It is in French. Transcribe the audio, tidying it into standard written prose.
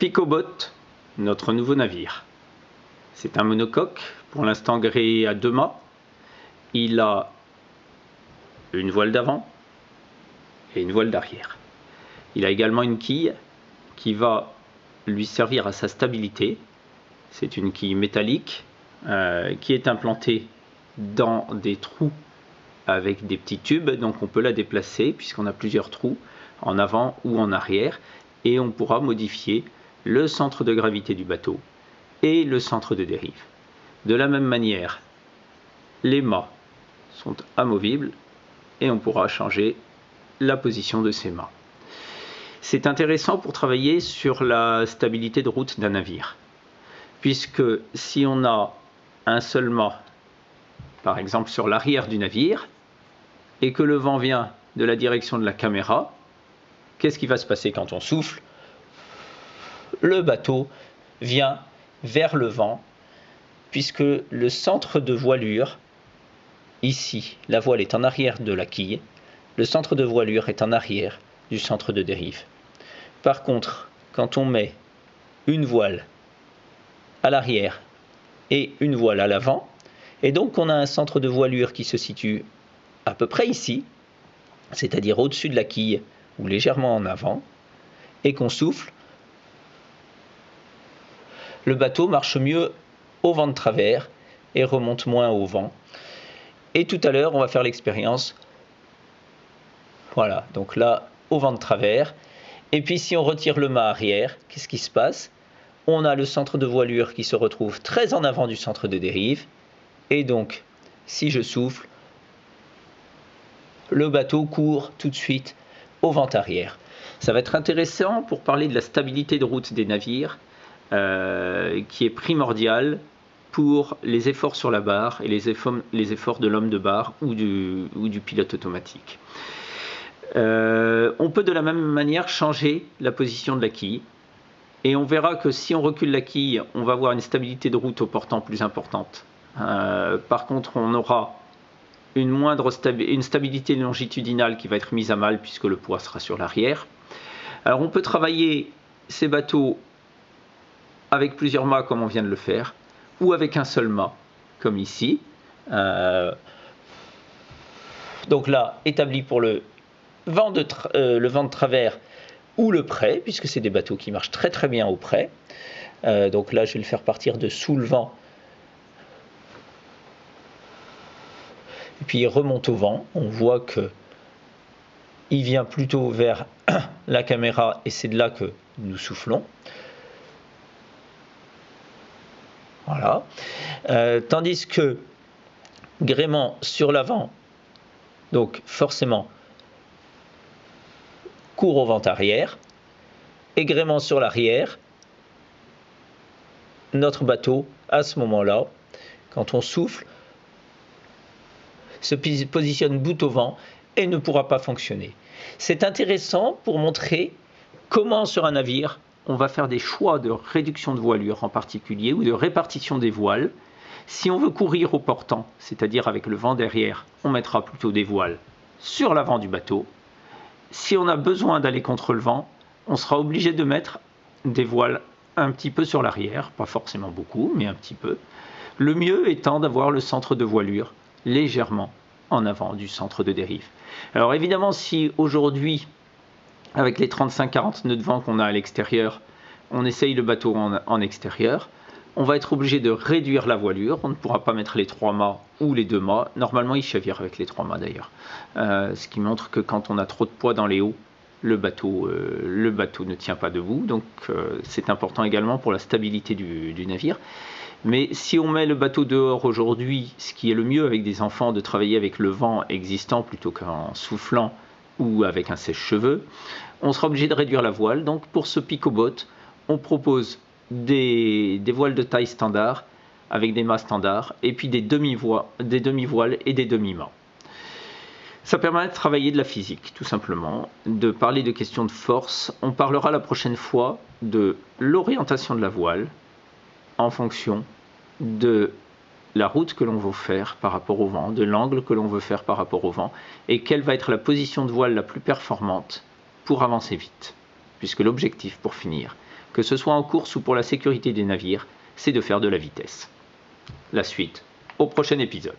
Picobot, notre nouveau navire. C'est un monocoque, pour l'instant gréé à 2 mâts. Il a une voile d'avant et une voile d'arrière. Il a également une quille qui va lui servir à sa stabilité. C'est une quille métallique qui est implantée dans des trous avec des petits tubes, donc on peut la déplacer puisqu'on a plusieurs trous en avant ou en arrière, et on pourra modifier le centre de gravité du bateau et le centre de dérive. De la même manière, les mâts sont amovibles et on pourra changer la position de ces mâts. C'est intéressant pour travailler sur la stabilité de route d'un navire, puisque si on a un seul mât, par exemple sur l'arrière du navire, et que le vent vient de la direction de la caméra, qu'est-ce qui va se passer quand on souffle? Le bateau vient vers le vent, puisque le centre de voilure, ici, la voile est en arrière de la quille, le centre de voilure est en arrière du centre de dérive. Par contre, quand on met une voile à l'arrière et une voile à l'avant, et donc on a un centre de voilure qui se situe à peu près ici, c'est-à-dire au-dessus de la quille ou légèrement en avant, et qu'on souffle, le bateau marche mieux au vent de travers et remonte moins au vent. Et tout à l'heure, on va faire l'expérience. Voilà, donc là, au vent de travers. Et puis si on retire le mât arrière, qu'est-ce qui se passe? On a le centre de voilure qui se retrouve très en avant du centre de dérive. Et donc, si je souffle, le bateau court tout de suite au vent arrière. Ça va être intéressant pour parler de la stabilité de route des navires, qui est primordiale pour les efforts sur la barre et les efforts de l'homme de barre ou du pilote automatique. On peut de la même manière changer la position de la quille, et on verra que si on recule la quille, on va avoir une stabilité de route au portant plus importante. Par contre, on aura une stabilité longitudinale qui va être mise à mal puisque le poids sera sur l'arrière. Alors on peut travailler ces bateaux avec plusieurs mâts comme on vient de le faire, ou avec un seul mât comme ici. Donc là, établi pour le vent de travers ou le près, puisque c'est des bateaux qui marchent très très bien au près. Donc là, je vais le faire partir de sous le vent. Et puis il remonte au vent. On voit que il vient plutôt vers la caméra et c'est de là que nous soufflons. Voilà. Tandis que gréement sur l'avant, donc forcément court au vent arrière, et gréement sur l'arrière, notre bateau, à ce moment-là, quand on souffle, se positionne bout au vent et ne pourra pas fonctionner. C'est intéressant pour montrer comment sur un navire, on va faire des choix de réduction de voilure en particulier ou de répartition des voiles. Si on veut courir au portant, c'est-à-dire avec le vent derrière, on mettra plutôt des voiles sur l'avant du bateau. Si on a besoin d'aller contre le vent, on sera obligé de mettre des voiles un petit peu sur l'arrière, pas forcément beaucoup, mais un petit peu. Le mieux étant d'avoir le centre de voilure légèrement en avant du centre de dérive. Alors évidemment, si aujourd'hui, avec les 35-40 nœuds de vent qu'on a à l'extérieur, on essaye le bateau en extérieur, on va être obligé de réduire la voilure. On ne pourra pas mettre les 3 mâts ou les 2 mâts. Normalement, il chavire avec les 3 mâts d'ailleurs. Ce qui montre que quand on a trop de poids dans les hauts, le bateau ne tient pas debout. Donc c'est important également pour la stabilité du navire. Mais si on met le bateau dehors aujourd'hui, ce qui est le mieux avec des enfants, de travailler avec le vent existant plutôt qu'en soufflant ou avec un sèche-cheveux, on sera obligé de réduire la voile. Donc pour ce Picobot, on propose des voiles de taille standard avec des mâts standards et puis des demi-voiles et des demi-mâts. Ça permet de travailler de la physique, tout simplement, de parler de questions de force. On parlera la prochaine fois de l'orientation de la voile en fonction de la route que l'on veut faire par rapport au vent, de l'angle que l'on veut faire par rapport au vent, et quelle va être la position de voile la plus performante pour avancer vite. Puisque l'objectif, pour finir, que ce soit en course ou pour la sécurité des navires, c'est de faire de la vitesse. La suite au prochain épisode.